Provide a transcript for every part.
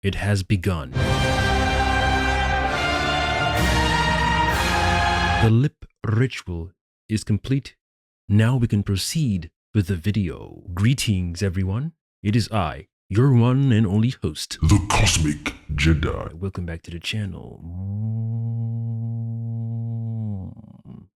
It has begun. The lip ritual is complete. Now we can proceed with the video. Greetings, everyone. It is I, your one and only host, the Cosmic Jedi. Welcome back to the channel.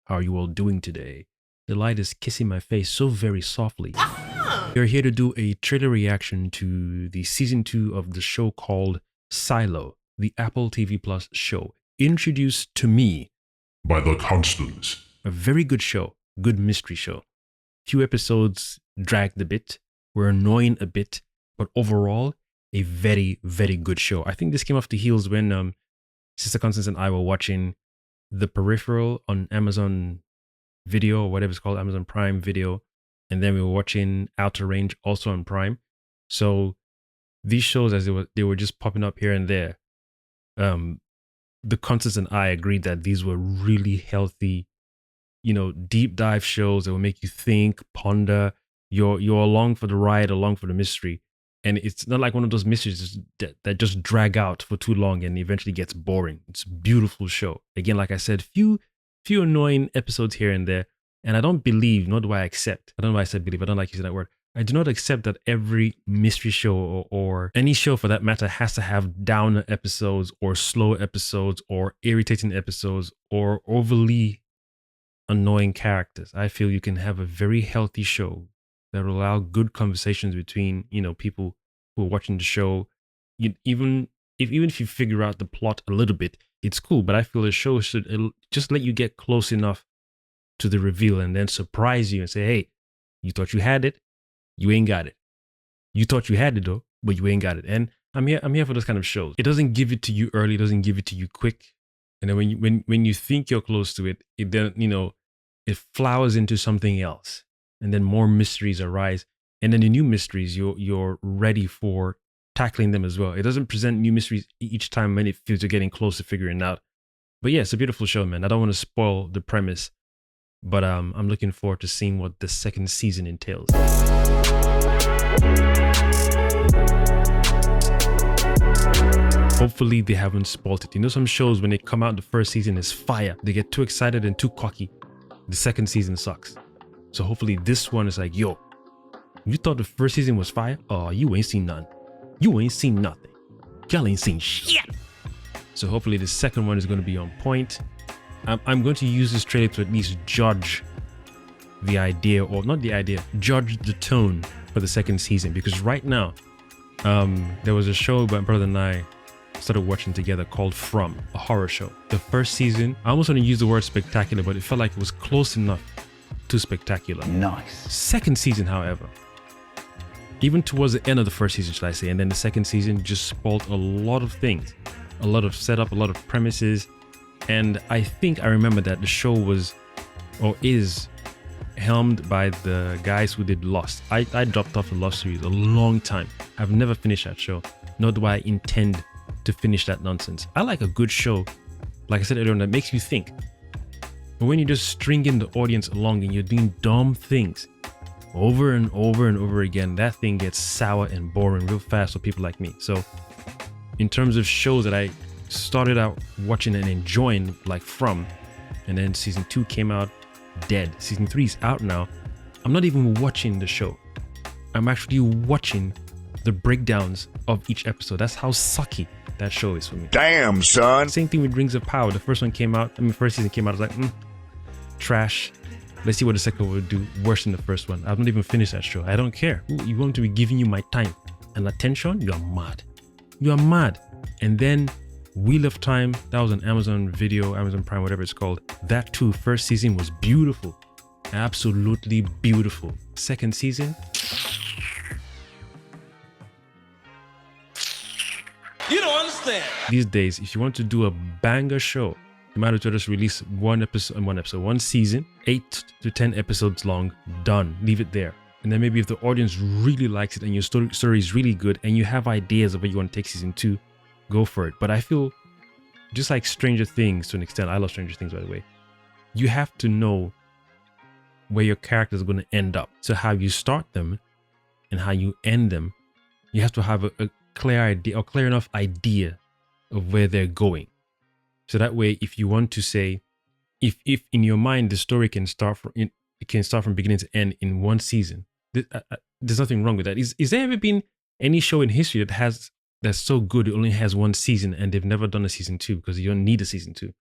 How are you all doing today? The light is kissing my face so very softly. We're here to do a trailer reaction to the season 2 of the show called Silo, the Apple TV Plus show, introduced to me by the Constants. A very good show, good mystery show. Few episodes dragged a bit, were annoying a bit, but overall, a very, very good show. I think this came off the heels when Sister Constance and I were watching The Peripheral on Amazon Video, or whatever it's called, Amazon Prime Video. And then we were watching Outer Range, also on Prime. So these shows, as they were just popping up here and there, the Constance and I agreed that these were really healthy, deep dive shows that will make you think, ponder. You're along for the ride, along for the mystery. And it's not like one of those mysteries that just drag out for too long and eventually gets boring. It's a beautiful show. Again, like I said, few annoying episodes here and there. And I don't believe, nor do I accept. I don't know why I said believe. I don't like using that word. I do not accept that every mystery show or any show for that matter has to have downer episodes or slow episodes or irritating episodes or overly annoying characters. I feel you can have a very healthy show that will allow good conversations between, people who are watching the show. Even if you figure out the plot a little bit, it's cool. But I feel a show should just let you get close enough to the reveal and then surprise you and say, hey, you thought you had it, you ain't got it. You thought you had it though, but you ain't got it. And I'm here for those kind of shows. It doesn't give it to you early, it doesn't give it to you quick. And then when you think you're close to it, it then, it flowers into something else. And then more mysteries arise. And then the new mysteries, you're ready for tackling them as well. It doesn't present new mysteries each time when it feels you're getting close to figuring it out. But yeah, it's a beautiful show, man. I don't want to spoil the premise. But I'm looking forward to seeing what the second season entails. Hopefully they haven't spoiled it. Some shows when they come out, the first season is fire. They get too excited and too cocky. The second season sucks. So hopefully this one is like, yo, you thought the first season was fire? Oh, you ain't seen none. You ain't seen nothing. Y'all ain't seen shit. So hopefully the second one is going to be on point. I'm going to use this trailer to at least judge the idea, or not the idea, judge the tone for the second season. Because right now, there was a show my brother and I started watching together called From, a horror show. The first season, I almost want to use the word spectacular, but it felt like it was close enough to spectacular. Nice. Second season, however, even towards the end of the first season, should I say, and then the second season just spoiled a lot of things, a lot of setup, a lot of premises. And I think I remember that the show was, or is, helmed by the guys who did Lost. I dropped off the Lost series a long time. I've never finished that show, nor do I intend to finish that nonsense. I like a good show, like I said earlier, that makes you think. But when you just string in the audience along and you're doing dumb things over and over and over again, that thing gets sour and boring real fast for people like me. So in terms of shows that I started out watching and enjoying, like From, and then season 2 came out dead. Season 3 is out now. I'm not even watching the show. I'm actually watching the breakdowns of each episode. That's how sucky that show is for me. Damn, son. Same thing with Rings of Power. The first season came out, I was like, trash. Let's see what the second one will do. Worse than the first one. I've not even finished that show. I don't care. You want to be giving you my time and attention? You are mad. You are mad. And then Wheel of Time, that was on Amazon Video, Amazon Prime, whatever it's called. That too, first season was beautiful. Absolutely beautiful. Second season, you don't understand. These days, if you want to do a banger show, you might as well just release one season, 8 to 10 episodes long, done. Leave it there. And then maybe if the audience really likes it and your story is really good and you have ideas of where you want to take season 2, go for it. But I feel just like Stranger Things to an extent. I love Stranger Things, by the way. You have to know where your characters are going to end up. So how you start them and how you end them, you have to have clear idea or clear enough idea of where they're going. So that way, if you want to say, if in your mind the story can start from beginning to end in one season, there's nothing wrong with that. Is there ever been any show in history that's so good it only has one season and they've never done a season 2 because you don't need a season 2?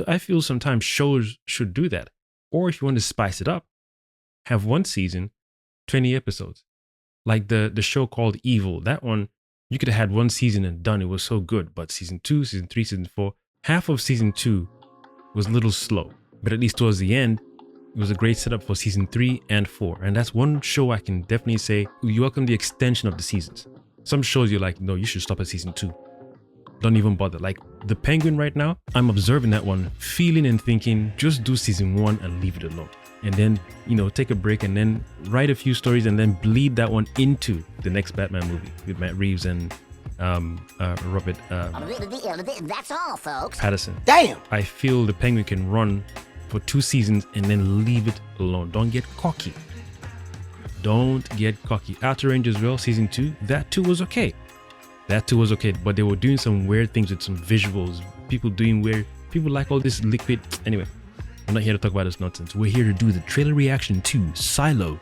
I feel sometimes shows should do that. Or if you want to spice it up, have one season, 20 episodes. Like the show called Evil. That one, you could have had one season and done. It was so good. But season 2, season 3, season 4, half of season 2 was a little slow. But at least towards the end, it was a great setup for season 3 and 4. And that's one show I can definitely say, you welcome the extension of the seasons. Some shows you're like, no, you should stop at season 2. Don't even bother. Like The Penguin right now, I'm observing that one, feeling and thinking, just do season 1 and leave it alone. And then, take a break and then write a few stories and then bleed that one into the next Batman movie with Matt Reeves and Robert That's all, folks. Pattinson. Damn! I feel The Penguin can run for 2 seasons and then leave it alone. Don't get cocky. Outer Range as well, season 2, that too was okay. But they were doing some weird things with some visuals. People like all this liquid. Anyway, I'm not here to talk about this nonsense. We're here to do the trailer reaction to Silo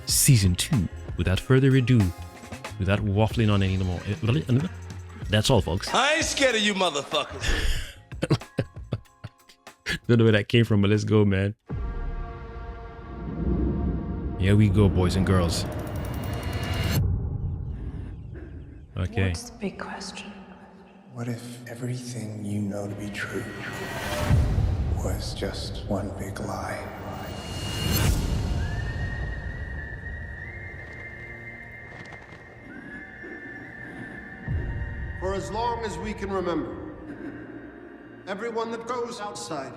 season 2. Without further ado, without waffling on anymore. That's all, folks. I ain't scared of you motherfuckers. Don't know where that came from, but let's go, man. Here we go, boys and girls. Okay. What's the big question? What if everything you know to be true was just one big lie? For as long as we can remember, everyone that goes outside,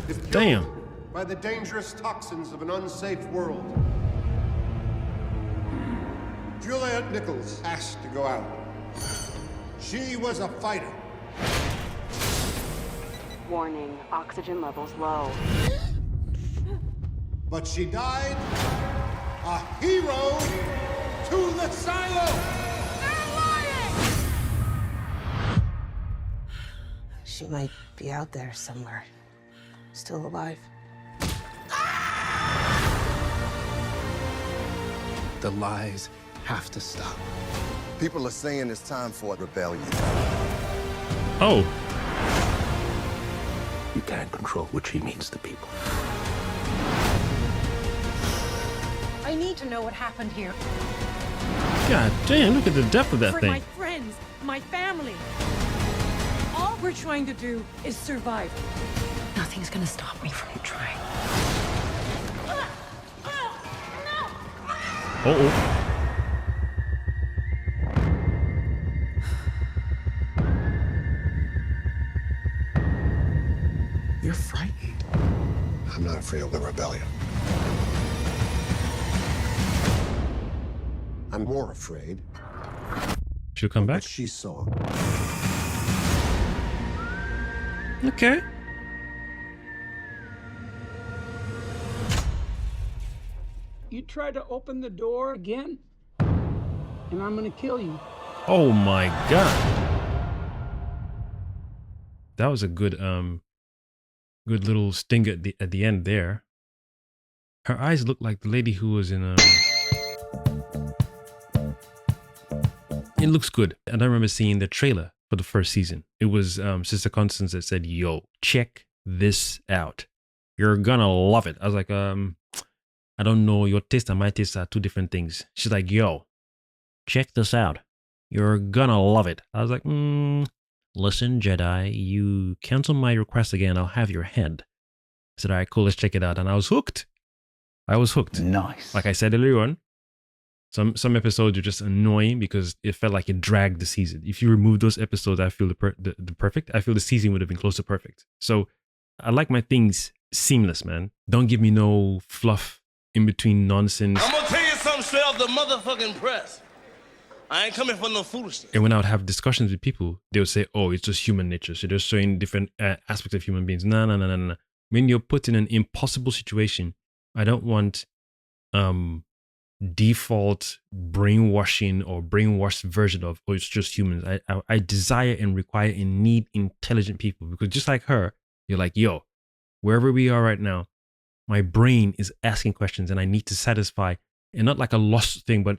if Damn. killed by the dangerous toxins of an unsafe world, Juliet Nichols asked to go out. She was a fighter. Warning, oxygen levels low. But she died a hero to the silo! She might be out there somewhere, still alive. The lies have to stop. People are saying it's time for a rebellion. Oh. You can't control what she means to people. I need to know what happened here. God damn, look at the depth of that For thing. my friends, my family. All we're trying to do is survive. Nothing's gonna stop me from trying. Uh-oh. You're frightened. I'm not afraid of the rebellion. I'm more afraid She'll come of back? what she saw. Okay. You try to open the door again, and I'm gonna kill you. Oh my god. That was a good good little sting at the end there. Her eyes look like the lady who was in It looks good. And I remember seeing the trailer for the first season. It was Sister Constance that said, "Yo, check this out. You're gonna love it." I was like, I don't know, your taste and my taste are 2 different things. She's like, "Yo, check this out. You're gonna love it." I was like, listen, Jedi, you cancel my request again, I'll have your head. I said, all right, cool, let's check it out. And I was hooked. Nice. Like I said earlier on, some episodes are just annoying because it felt like it dragged the season. If you remove those episodes, I feel the perfect. I feel the season would have been close to perfect. So I like my things seamless, man. Don't give me no fluff in between nonsense. I'm gonna tell you something straight off the motherfucking press. I ain't coming for no foolishness. And when I would have discussions with people, they would say, "Oh, it's just human nature." So they're showing different aspects of human beings. No. When you're put in an impossible situation, I don't want default brainwashing or brainwashed version of, oh, it's just humans. I desire and require and need intelligent people, because just like her, you're like, yo, wherever we are right now, my brain is asking questions and I need to satisfy, and not like a lost thing, but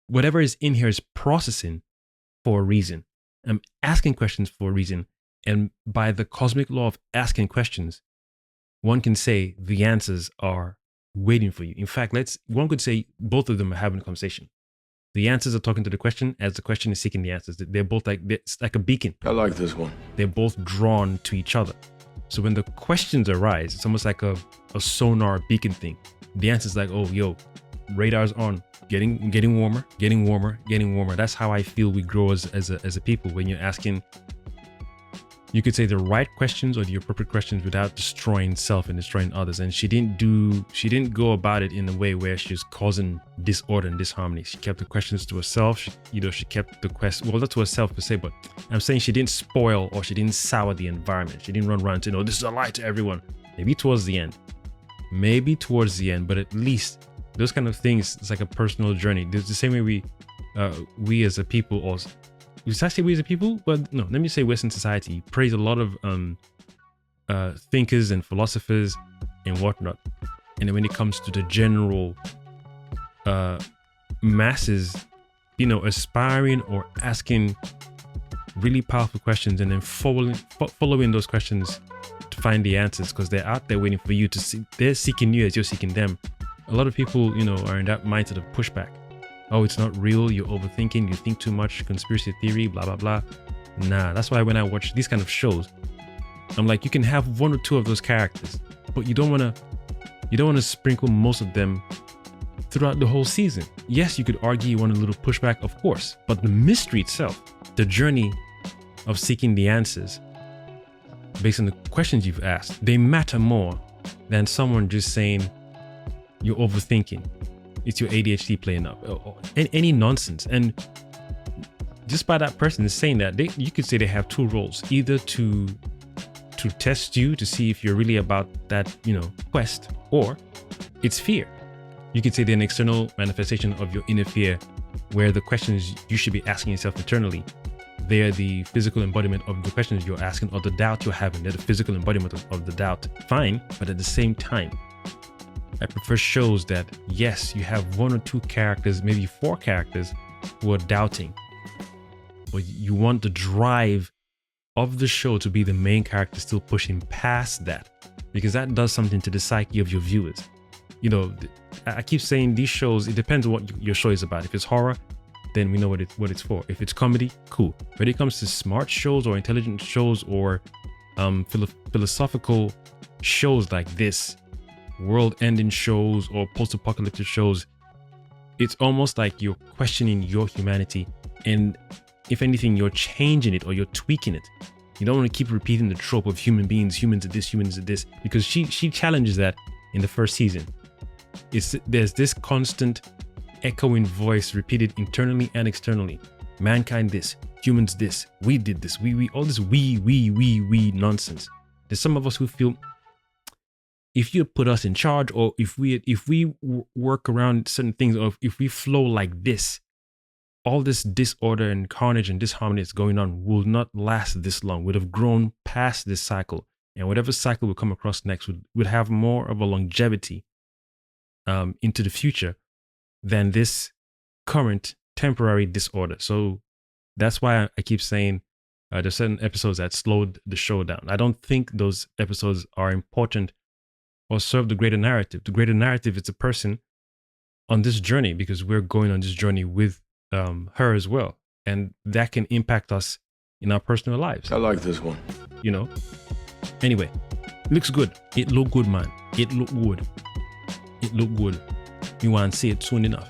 whatever is in here is processing for a reason. I'm asking questions for a reason. And by the cosmic law of asking questions, one can say the answers are waiting for you. In fact, one could say both of them are having a conversation. The answers are talking to the question as the question is seeking the answers. They're both it's like a beacon. I like this one. They're both drawn to each other. So when the questions arise, it's almost like a sonar beacon thing. The answer is like, oh, yo, radar's on, getting warmer, getting warmer, getting warmer. That's how I feel we grow as a people, when you're asking, you could say, the right questions or the appropriate questions without destroying self and destroying others. And she didn't go about it in a way where she's causing disorder and disharmony. She kept the questions to herself. She kept the question, well, not to herself per se, but I'm saying she didn't spoil or she didn't sour the environment. She didn't run around to, this is a lie to everyone. Maybe towards the end, but at least those kind of things, it's like a personal journey. There's the same way we as a people, or did I say we as a people? But no, let me say Western society praise a lot of thinkers and philosophers and whatnot. And then when it comes to the general masses, aspiring or asking really powerful questions and then following those questions to find the answers, because they're out there waiting for you to see. They're seeking you as you're seeking them. A lot of people, are in that mindset of pushback. Oh, it's not real, you're overthinking, you think too much, conspiracy theory, blah, blah, blah. Nah, that's why when I watch these kind of shows, I'm like, you can have one or two of those characters, but you don't want to sprinkle most of them throughout the whole season. Yes, you could argue you want a little pushback, of course, but the mystery itself, the journey of seeking the answers based on the questions you've asked, they matter more than someone just saying you're overthinking. It's your ADHD playing up, or any nonsense. And just by that person saying that, you could say they have two roles: either to test you to see if you're really about that, quest, or it's fear. You could say they're an external manifestation of your inner fear, where the questions you should be asking yourself internally, they're the physical embodiment of the questions you're asking or the doubt you're having. They're the physical embodiment of the doubt. Fine, but at the same time, I prefer shows that, yes, you have one or two characters, maybe four characters who are doubting, but you want the drive of the show to be the main character still pushing past that, because that does something to the psyche of your viewers. I keep saying these shows, it depends on what your show is about. If it's horror, then we know what it's for. If it's comedy, cool. When it comes to smart shows or intelligent shows or philosophical shows like this, world-ending shows or post-apocalyptic shows, it's almost like you're questioning your humanity, and if anything, you're changing it or you're tweaking it. You don't want to keep repeating the trope of humans are this, because she challenges that in the first season. There's this constant echoing voice repeated internally and externally. Mankind this, humans this, we did this, we all this we nonsense. There's some of us who feel, if you put us in charge, or if we work around certain things, or if we flow like this, all this disorder and carnage and disharmony that's going on will not last this long. Would have grown past this cycle, and whatever cycle we come across next would have more of a longevity into the future than this current temporary disorder. So that's why I keep saying there's certain episodes that slowed the show down. I don't think those episodes are important or serve the greater narrative. The greater narrative is a person on this journey, because we're going on this journey with her as well. And that can impact us in our personal lives. I like this one. Anyway, looks good. It look good, man. It look good. It look good. You want to see it soon enough.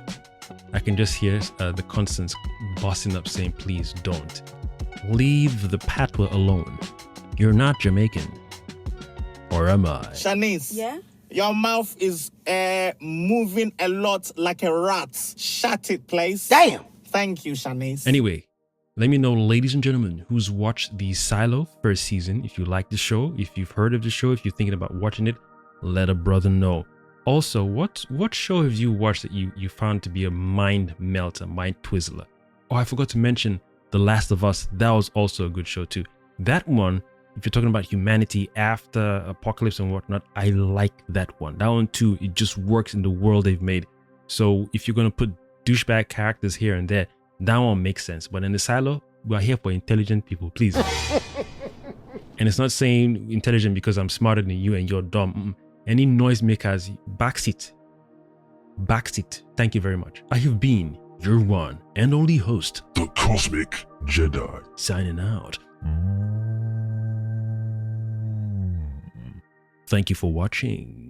I can just hear the Constance bossing up saying, please don't. Leave the patois alone. You're not Jamaican. Or am I? Shanice. Yeah? Your mouth is moving a lot like a rat. Shut it, please. Damn. Thank you, Shanice. Anyway, let me know, ladies and gentlemen, who's watched the Silo first season. If you like the show, if you've heard of the show, if you're thinking about watching it, let a brother know. Also, what show have you watched that you found to be a mind melter, mind twizzler? Oh, I forgot to mention The Last of Us. That was also a good show too. That one, if you're talking about humanity after apocalypse and whatnot, I like that one. That one too, it just works in the world they've made. So if you're gonna put douchebag characters here and there, that one makes sense. But in the silo, we are here for intelligent people, please. And it's not saying intelligent because I'm smarter than you and you're dumb. Any noisemakers, backseat. Backseat. Thank you very much. I have been your one and only host, the Cosmic Jedi. Signing out. Thank you for watching.